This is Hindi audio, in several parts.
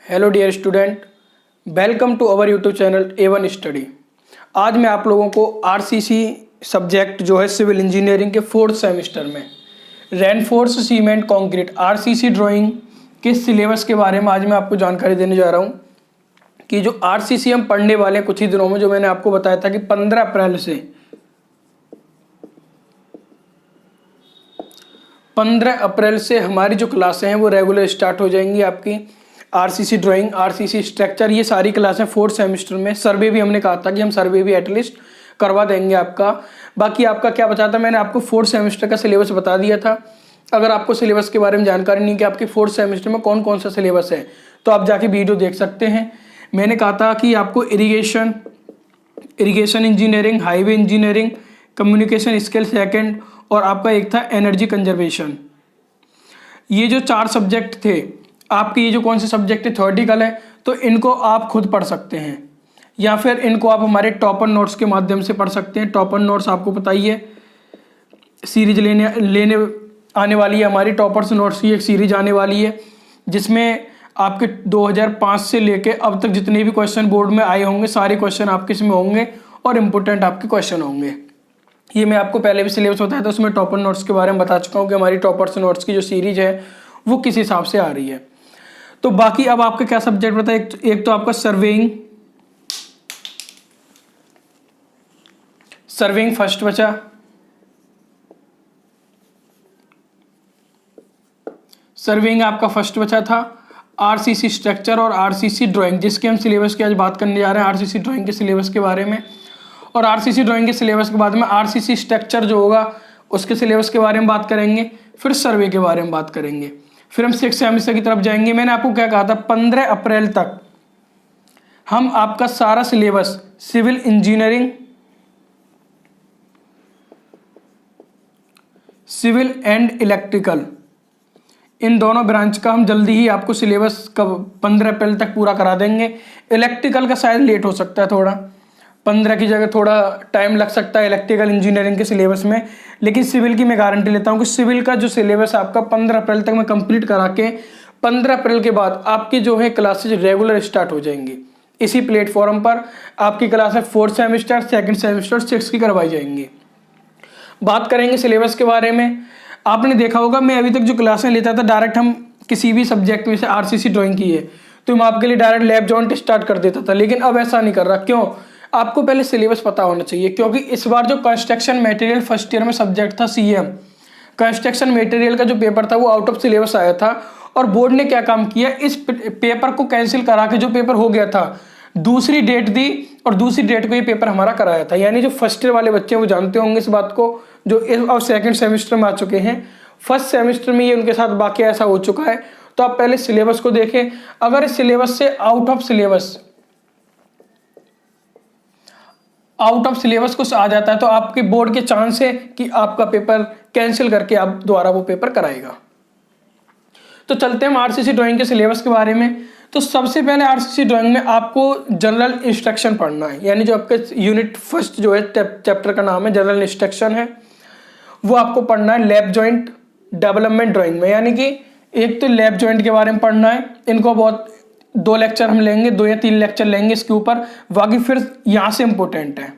Hello dear student, welcome to our YouTube channel A1 study. आज मैं आप लोगों को आरसीसी सब्जेक्ट जो है सिविल इंजीनियरिंग के 4th सेमेस्टर में reinforce cement concrete RCC drawing के सिलेबस के बारे में आज मैं आपको जानकारी देने जा रहा हूं कि जो आरसीसी हम पढ़ने वाले हैं कुछ ही दिनों में। जो मैंने आपको बताया था कि 15 अप्रैल से हमारी जो क्लासें हैं वो रेगुलर स्टार्ट हो जाएंगी। आपकी आरसीसी ड्राइंग, आरसीसी स्ट्रक्चर, ये सारी क्लासें 4th सेमेस्टर में। सर्वे भी हमने कहा था कि हम सर्वे भी एटलीस्ट करवा देंगे आपका। बाकी आपका क्या बचा था, मैंने आपको 4th सेमेस्टर का सिलेबस बता दिया था। अगर आपको सिलेबस के बारे में जानकारी नहीं कि आपके 4th सेमेस्टर में कौन कौन सा सिलेबस है तो आप जाके वीडियो देख सकते हैं। मैंने कहा था कि आपको irrigation engineering, highway engineering, communication skill second, और आपका एक था एनर्जी कंजर्वेशन। ये जो 4 सब्जेक्ट थे आपके, ये जो कौन से सब्जेक्ट थ्योरेटिकल है तो इनको आप खुद पढ़ सकते हैं या फिर इनको आप हमारे टॉपर नोट्स के माध्यम से पढ़ सकते हैं। टॉपर नोट्स आपको पता ही है, सीरीज लेने आने वाली है हमारी टॉपर्स नोट्स की एक सीरीज आने वाली है जिसमें आपके 2005 से लेके अब तक जितने भी क्वेश्चन बोर्ड में आए होंगे सारे क्वेश्चन आपके इसमें होंगे और इम्पोर्टेंट आपके क्वेश्चन होंगे। ये मैं आपको पहले भी सिलेबस बताया था, उसमें टॉपर नोट्स के बारे में बता चुका हूँ कि हमारी टॉपर्स नोट्स की जो सीरीज है वो किस हिसाब से आ रही है। तो बाकी अब आपका क्या सब्जेक्ट बता, एक तो आपका सर्वेइंग फर्स्ट बचा, सर्वेइंग आपका फर्स्ट बचा था। आरसीसी स्ट्रक्चर और आरसीसी ड्राइंग, जिसके हम सिलेबस की आज बात करने जा रहे हैं, आरसीसी ड्राइंग के सिलेबस के बारे में। और आरसीसी ड्राइंग के सिलेबस के बाद में आरसीसी स्ट्रक्चर जो होगा उसके सिलेबस के बारे में बात करेंगे, फिर सर्वे के बारे में बात करेंगे, फिर हम 6th सेमेस्टर की तरफ जाएंगे। मैंने आपको क्या कहा था, 15 अप्रैल तक हम आपका सारा syllabus civil engineering, civil and electrical, इन दोनों ब्रांच का हम जल्दी ही आपको सिलेबस कब 15 अप्रैल तक पूरा करा देंगे। इलेक्ट्रिकल का शायद लेट हो सकता है, थोड़ा 15 की जगह थोड़ा टाइम लग सकता है इलेक्ट्रिकल इंजीनियरिंग के सिलेबस में, लेकिन सिविल की मैं गारंटी लेता हूँ कि सिविल का जो सिलेबस आपका 15 अप्रैल तक मैं कंप्लीट करा के 15 अप्रैल के बाद आपकी जो है क्लासेज रेगुलर स्टार्ट हो जाएंगी। इसी प्लेटफॉर्म पर आपकी क्लासें 4th semester, 2nd semester, 6th की करवाई जाएंगी। बात करेंगे सिलेबस के बारे में। आपने देखा होगा मैं अभी तक जो क्लासें लेता था डायरेक्ट हम किसी भी सब्जेक्ट में से आरसीसी ड्राइंग की है तो मैं आपके लिए डायरेक्ट लैब जॉइंट स्टार्ट कर देता था, लेकिन अब ऐसा नहीं कर रहा। क्यों? आपको पहले सिलेबस पता होना चाहिए, क्योंकि इस बार जो कंस्ट्रक्शन मटेरियल फर्स्ट ईयर में सब्जेक्ट था सीएम, कंस्ट्रक्शन मटेरियल का जो पेपर था वो आउट ऑफ सिलेबस आया था और बोर्ड ने क्या काम किया, इस पेपर को कैंसिल करा के जो पेपर हो गया था दूसरी डेट दी और दूसरी डेट को ये पेपर हमारा कराया था। यानी जो फर्स्ट ईयर वाले बच्चे वो जानते होंगे इस बात को, जो अब 2nd सेमेस्टर में आ चुके हैं। 1st सेमेस्टर में ये उनके साथ बाकी ऐसा हो चुका है। तो आप पहले सिलेबस को देखें, अगर इस सिलेबस से आउट ऑफ सिलेबस कुछ आ जाता है तो आपके बोर्ड के चांस है कि आपका पेपर कैंसिल करके आप दोबारा वो पेपर कराएगा। तो चलते हैं हम आरसीसी ड्राइंग के सिलेबस के बारे में। तो सबसे पहले आरसीसी ड्राइंग में आपको जनरल इंस्ट्रक्शन पढ़ना है, यानी जो आपका यूनिट फर्स्ट जो है चैप्टर का नाम है जनरल इंस्ट्रक्शन है, वो आपको पढ़ना है लैब जॉइंट डेवलपमेंट ड्राइंग में। यानी कि एक तो लैब जॉइंट के बारे में पढ़ना है, इनको बहुत 2 लेक्चर हम लेंगे, 2 या 3 लेक्चर लेंगे इसके ऊपर। बाकी फिर यहाँ से इंपॉर्टेंट है,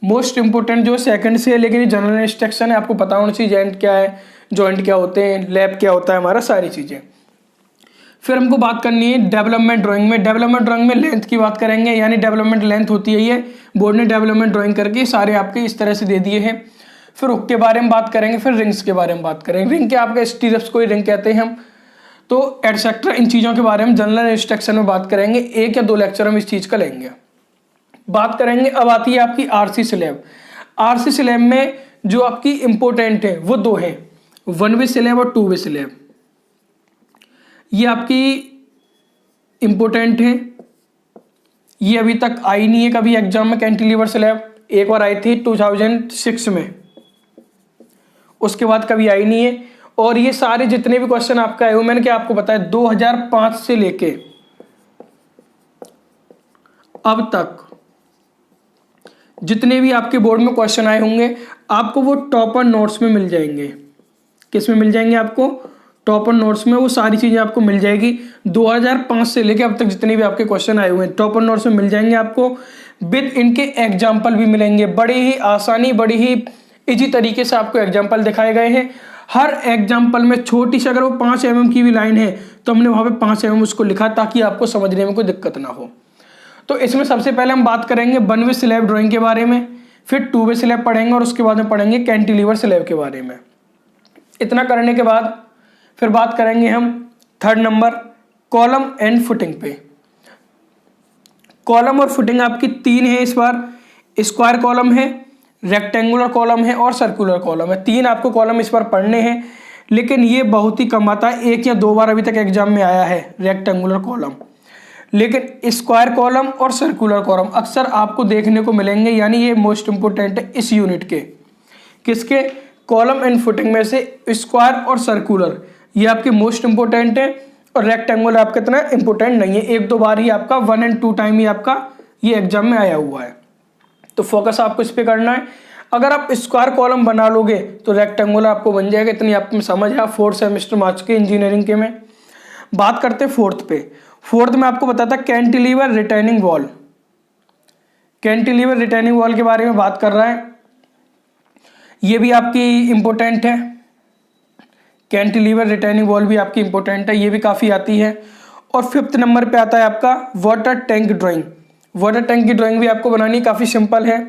मोस्ट इंपोर्टेंट जो 2nd से है, लेकिन ये जनरल इंस्ट्रक्शन है, आपको पता होना चाहिए जॉइंट क्या है, जॉइंट क्या होते हैं, लैब क्या होता है हमारा, सारी चीज़ें। फिर हमको बात करनी है डेवलपमेंट ड्राइंग में। डेवलपमेंट ड्राइंग में लेंथ की बात करेंगे, यानी डेवलपमेंट लेंथ होती है, ये बोर्ड ने डेवलपमेंट ड्राइंग करके सारे आपके इस तरह से दे दिए हैं। फिर हुक के बारे में बात करेंगे, फिर रिंग्स के बारे में बात करेंगे। रिंग क्या आपका स्टीरप्स को ही रिंग कहते हैं हम, तो एटसेट्रा इन चीज़ों के बारे में जनरल इंस्ट्रक्शन में बात करेंगे। 1 या 2 लेक्चर हम इस चीज़ का लेंगे। बात करेंगे, अब आती है आपकी आरसी स्लैब। आरसी स्लैब में जो आपकी इंपॉर्टेंट है वो 2 है, 1 वे स्लैब और 2 वे स्लैब। ये आपकी इंपॉर्टेंट है, ये अभी तक आई नहीं है कभी एग्जाम में। कैंटिलीवर स्लैब एक बार आई थी 2006 में, उसके बाद कभी आई नहीं है। और ये सारे जितने भी क्वेश्चन आपका आए हो, मैंने क्या आपको बताया, 2005 से लेके अब तक जितने भी आपके बोर्ड में क्वेश्चन आए होंगे आपको वो टॉपर नोट्स में मिल जाएंगे। किस में मिल जाएंगे? आपको टॉपर नोट्स में वो सारी चीज़ें आपको मिल जाएगी। 2005 से लेके अब तक जितने भी आपके क्वेश्चन आए हुए हैं टॉपर नोट्स में मिल जाएंगे आपको, विद इनके एग्जाम्पल भी मिलेंगे। बड़ी ही आसानी, बड़ी ही इजी तरीके से आपको एग्जाम्पल दिखाए गए हैं। हर एग्जाम्पल में छोटी सी, अगर वो 5 mm की भी लाइन है तो हमने वहाँ पे 5 mm उसको लिखा ताकि आपको समझने में कोई दिक्कत ना हो। तो इसमें सबसे पहले हम बात करेंगे 1 वे स्लैब ड्राइंग के बारे में, फिर 2 वे स्लैब पढ़ेंगे और उसके बाद में पढ़ेंगे कैंटिलीवर स्लैब के बारे में। इतना करने के बाद फिर बात करेंगे हम 3rd number column and footing पे। कॉलम और फुटिंग आपकी 3 है इस बार। स्क्वायर कॉलम है, रेक्टेंगुलर कॉलम है और सर्कुलर कॉलम है। 3 आपको कॉलम इस बार पढ़ने हैं, लेकिन ये बहुत ही कम आता है, 1 या 2 बार अभी तक एग्जाम में आया है रेक्टेंगुलर कॉलम। लेकिन स्क्वायर कॉलम और सर्कुलर कॉलम अक्सर आपको देखने को मिलेंगे, यानी ये मोस्ट इंपोर्टेंट है इस यूनिट के। किसके? कॉलम एंड फुटिंग में से स्क्वायर और सर्कुलर ये आपके मोस्ट इंपोर्टेंट है, और रेक्टेंगुलर आपका इतना इंपोर्टेंट नहीं है। 1-2 बार ही आपका 1 और 2 टाइम ही आपका ये एग्जाम में आया हुआ है, तो फोकस आपको इस पे करना है। अगर आप स्क्वायर कॉलम बना लोगे तो रेक्टेंगुलर आपको बन जाएगा। इतनी आप में समझ है। 4th सेमेस्टर में आ चुके इंजीनियरिंग के में। बात करते हैं 4th पे। 4th में आपको बताता cantilever retaining wall. Cantilever retaining wall के बारे में बात कर रहा है, ये भी आपकी इंपॉर्टेंट है। कैंटिलीवर रिटेनिंग वॉल भी आपकी इंपॉर्टेंट है, ये भी काफ़ी आती है। और 5th नंबर पे आता है आपका water tank drawing. Water tank की ड्राइंग भी आपको बनानी काफ़ी सिंपल है।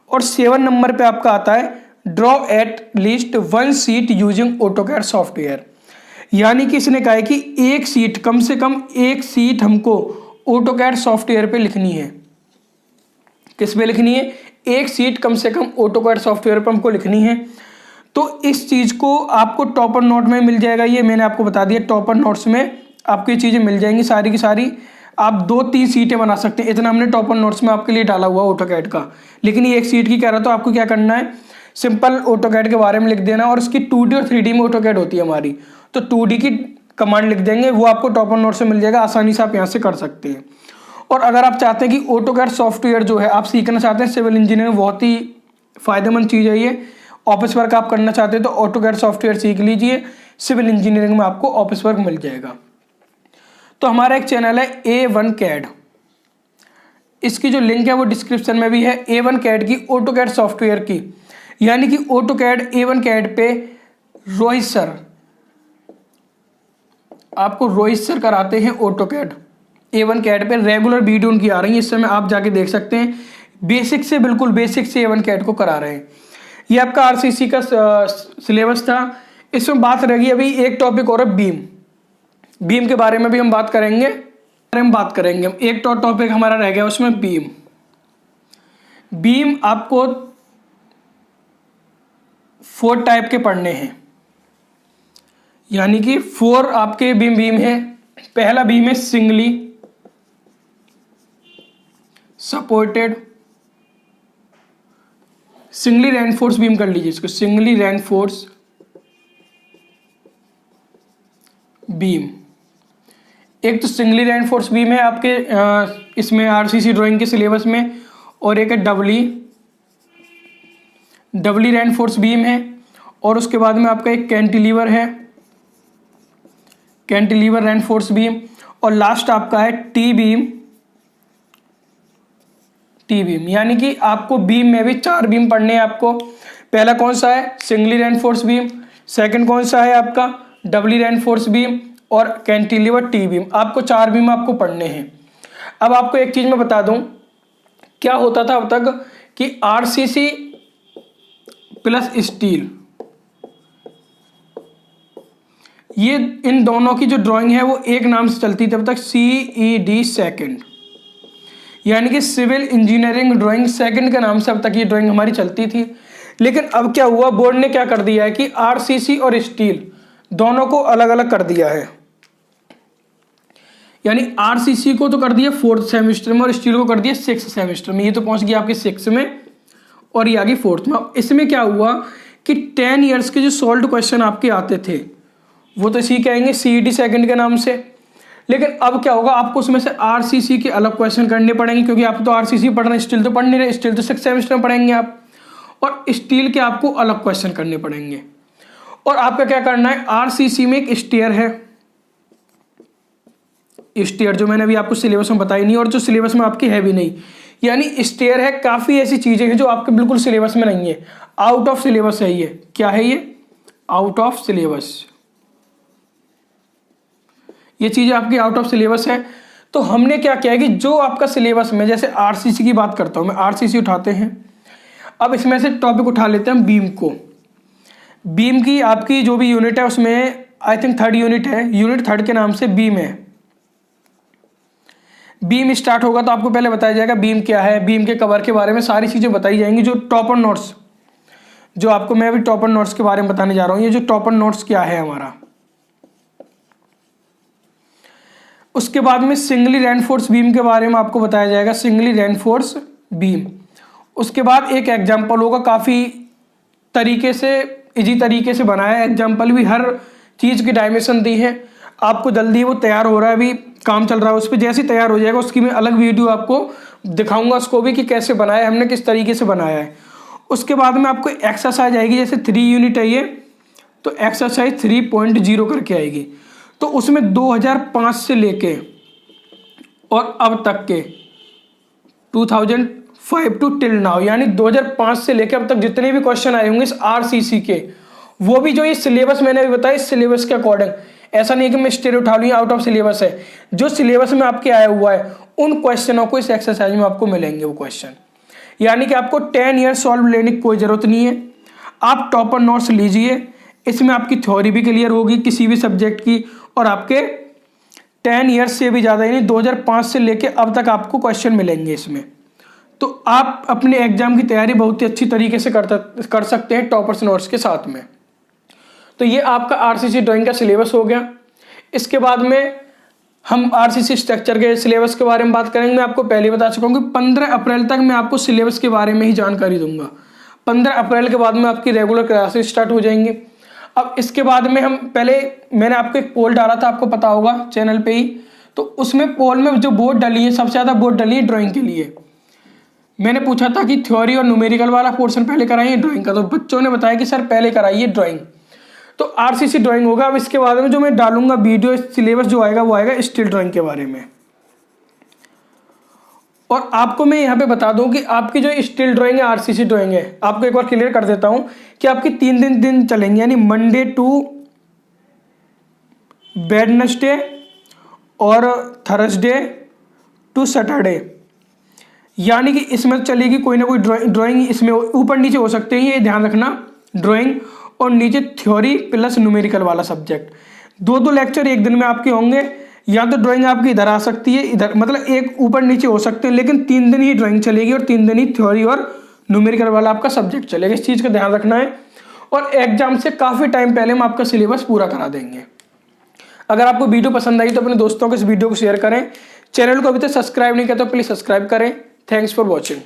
और 7 नंबर पे आपका आता है draw at least 1 sheet using AutoCAD software. यानी कि इसने कहा है कि एक शीट, कम से कम एक शीट हमको ऑटोकैड सॉफ्टवेयर पे लिखनी है। किस पे लिखनी है? एक शीट कम से कम ऑटोकैड सॉफ्टवेयर पे हमको लिखनी है। तो इस चीज़ को आपको टॉपर नोट में मिल जाएगा। ये मैंने आपको बता दिया, टॉपर नोट्स में आपको ये चीज़ें मिल जाएंगी सारी की सारी। आप 2-3 सीटें बना सकते हैं, इतना हमने टॉपर नोट्स में आपके लिए डाला हुआ ऑटोकैड का। लेकिन ये एक सीट की कह रहा, तो आपको क्या करना है, सिंपल ऑटोकैड के बारे में लिख देना। और इसकी 2D और 3D में ऑटोकैड होती है हमारी, तो 2D की कमांड लिख देंगे, वो आपको टॉपर नोट से मिल जाएगा, आसानी से आप यहाँ से कर सकते हैं। और अगर आप चाहते हैं कि ऑटोकैड सॉफ्टवेयर जो है आप सीखना चाहते हैं, सिविल इंजीनियरिंग बहुत ही फायदेमंद चीज़ है ये। ऑफिस वर्क आप करना चाहते हैं तो ऑटोकैड सॉफ्टवेयर सीख लीजिए, सिविल इंजीनियरिंग में आपको ऑफिस वर्क मिल जाएगा। तो हमारा एक चैनल है A1 CAD, इसकी जो लिंक है वो डिस्क्रिप्शन में भी है। A1 CAD की ऑटोकैड सॉफ्टवेयर की, यानी कि ऑटोकैड A1 CAD पे रोहित सर, आपको रोहित सर कराते हैं ऑटोकैड A1 CAD पे। रेगुलर वीडियो उनकी आ रही है, इस समय आप जाके देख सकते हैं। बेसिक से, बिल्कुल बेसिक से A1 CAD को करा रहे हैं। ये आपका RCC का सिलेबस था। इसमें बात रहेगी अभी एक टॉपिक और है बीम। बीम के बारे में भी हम बात करेंगे। एक टॉपिक हमारा रह गया उसमें बीम। बीम आपको 4 टाइप के पढ़ने हैं, यानी कि 4 आपके बीम है। पहला बीम है singly supported, singly reinforce beam कर लीजिए इसको, सिंगली रेनफोर्स बीम। एक तो सिंगली रेनफोर्स बीम है आपके इसमें RCC ड्राइंग के सिलेबस में, और एक है डबली रेनफोर्स बीम है। और उसके बाद में आपका एक कैंटिलीवर है, कैंटिलीवर रेनफोर्स बीम। और लास्ट आपका है टी बीम, यानी कि आपको बीम में भी 4 बीम पढ़ने हैं आपको। पहला कौन सा है? Singly reinforce beam. सेकंड कौन सा है आपका? डबली रेनफोर्स बीम। और कैंटिलीवर टी बीम। आपको 4 बीम आपको पढ़ने हैं। अब आपको एक चीज़ मैं बता दूं, क्या होता था अब तक कि RCC प्लस स्टील, ये इन दोनों की जो ड्राइंग है वो एक नाम से चलती थी तब तक, CED सेकंड, यानी कि सिविल इंजीनियरिंग ड्राइंग सेकंड के नाम से अब तक ये ड्राइंग हमारी चलती थी। लेकिन अब क्या हुआ, बोर्ड ने क्या कर दिया है कि RCC और स्टील दोनों को अलग अलग कर दिया है। यानी RCC को तो कर दिया 4th सेमेस्टर में और स्टील को कर दिया 6th सेमेस्टर में। ये तो पहुंच गया आपके 6th में और ये आ गई 4th में। इसमें क्या हुआ कि 10 ईयर्स के जो सॉल्व्ड क्वेश्चन आपके आते थे वो तो इसी कहेंगे CED सेकंड के नाम से। लेकिन अब क्या होगा, आपको उसमें से RCC के अलग क्वेश्चन करने पड़ेंगे, क्योंकि आप तो RCC पढ़ रहे हैं, स्टील तो पढ़ नहीं रहे। स्टील तो 6th सेमेस्टर में पढ़ेंगे आप, और स्टील के आपको अलग क्वेश्चन करने पड़ेंगे। और आपका क्या करना है, आरसीसी में एक स्टेयर है, स्टेयर जो मैंने अभी आपको सिलेबस में बताई नहीं और जो सिलेबस में आपकी है भी नहीं, यानी स्टेयर है। काफी ऐसी चीजें हैं जो आपके बिल्कुल सिलेबस में नहीं है, आउट ऑफ सिलेबस है। ये क्या है, ये आउट ऑफ सिलेबस, ये चीजें आपकी आउट ऑफ सिलेबस है। तो हमने क्या किया है कि जो आपका सिलेबस में, जैसे आरसीसी की बात करता हूं मैं, आरसीसी उठाते हैं। अब इसमें से टॉपिक उठा लेते हैं बीम को। बीम की आपकी जो भी यूनिट है उसमें आई थिंक 3rd यूनिट है, यूनिट 3rd के नाम से बीम है। बीम स्टार्ट होगा तो आपको पहले बताया जाएगा बीम क्या है, बीम के कवर के बारे में सारी चीजें बताई जाएंगी। जो टॉपर नोट्स, जो आपको मैं अभी टॉपर नोट्स के बारे में बताने जा रहा हूं, ये जो टॉपर नोट्स क्या है हमारा। उसके बाद में सिंगली रेनफोर्स बीम के बारे में आपको बताया जाएगा, सिंगली रेनफोर्स बीम। उसके बाद एक एग्जाम्पल होगा, काफी तरीके से, इजी तरीके से बनाया है एग्जाम्पल भी, हर चीज की डायमेंशन दी है आपको। जल्दी वो तैयार हो रहा है, अभी काम चल रहा है उस पर, जैसे ही तैयार हो जाएगा उसकी मैं अलग वीडियो आपको दिखाऊंगा, उसको भी कि कैसे बनाया है हमने, किस तरीके से बनाया है। उसके बाद में आपको एक्सरसाइज आएगी, जैसे 3 यूनिट है ये, तो एक्सरसाइज 3.0 करके आएगी। तो उसमें 2005 से लेके और अब तक के 2005 टू टिल नाउ, यानी 2005 से लेके अब तक जितने भी क्वेश्चन आए होंगे इस आरसीसी के, वो भी जो ये सिलेबस मैंने अभी बताया, इस सिलेबस के अकॉर्डिंग। ऐसा नहीं कि मैं स्टेरियो उठा लूँ, आउट ऑफ सिलेबस है, जो सिलेबस में आपके आया हुआ है उन क्वेश्चनों को इस एक्सरसाइज में आपको मिलेंगे वो क्वेश्चन। यानी कि आपको 10 ईयर सॉल्व लेने की कोई जरूरत नहीं है, आप टॉपर नोट्स लीजिए, इसमें आपकी थ्योरी भी क्लियर होगी किसी भी सब्जेक्ट की, और आपके 10 ईयर्स से भी ज़्यादा, यानी 2005 से लेके अब तक आपको क्वेश्चन मिलेंगे इसमें। तो आप अपने एग्जाम की तैयारी बहुत ही अच्छी तरीके से कर सकते हैं टॉपर्स नोट्स के साथ में। तो ये आपका आरसीसी ड्राइंग का सिलेबस हो गया। इसके बाद में हम आरसीसी स्ट्रक्चर के सिलेबस के बारे में बात करेंगे। मैं आपको पहले बता चुका हूँ कि 15 अप्रैल तक मैं आपको सिलेबस के बारे में ही जानकारी दूंगा। 15 अप्रैल के बाद में आपकी रेगुलर क्लासेस स्टार्ट हो जाएंगी। अब इसके बाद में हम पहले, मैंने आपको एक पोल डाला था, आपको पता होगा चैनल पे ही, तो उसमें पोल में जो वोट डली है, सबसे ज़्यादा वोट डली है ड्राइंग के लिए। मैंने पूछा था कि थ्योरी और न्यूमेरिकल वाला पोर्शन पहले कराइए ड्राइंग का, तो बच्चों ने बताया कि सर पहले कराइए ड्राइंग। तो आरसीसी ड्राइंग होगा। अब इसके बाद में जो मैं डालूंगा वीडियो, सिलेबस जो आएगा वो आएगा स्टिल ड्राइंग के बारे में। और आपको मैं यहाँ पे बता दूं कि आपकी जो स्टिल ड्राइंग है, आरसीसी ड्राइंग है, आपको एक बार क्लियर कर देता हूं कि आपकी 3 दिन चलेंगे, यानी मंडे टू वेडनेसडे और थर्सडे टू सैटरडे। यानी कि इसमें चलेगी कोई ना कोई ड्राइंग, इसमें ऊपर नीचे हो सकते हैं, ये ध्यान रखना, ड्राइंग और नीचे थ्योरी प्लस न्यूमेरिकल वाला सब्जेक्ट। 2 लेक्चर एक दिन में आपके होंगे। या तो ड्राइंग आपकी इधर आ सकती है, इधर, मतलब एक ऊपर नीचे हो सकते हैं, लेकिन 3 दिन ही ड्राइंग चलेगी और 3 दिन ही थ्योरी और न्यूमेरिकल वाला आपका सब्जेक्ट चलेगा। इस चीज़ का ध्यान रखना है। और एग्जाम से काफ़ी टाइम पहले हम आपका सिलेबस पूरा करा देंगे। अगर आपको वीडियो पसंद आई तो अपने दोस्तों को इस वीडियो को शेयर करें। चैनल को अभी तक सब्सक्राइब नहीं किया तो प्लीज़ सब्सक्राइब करें। Thanks for watching.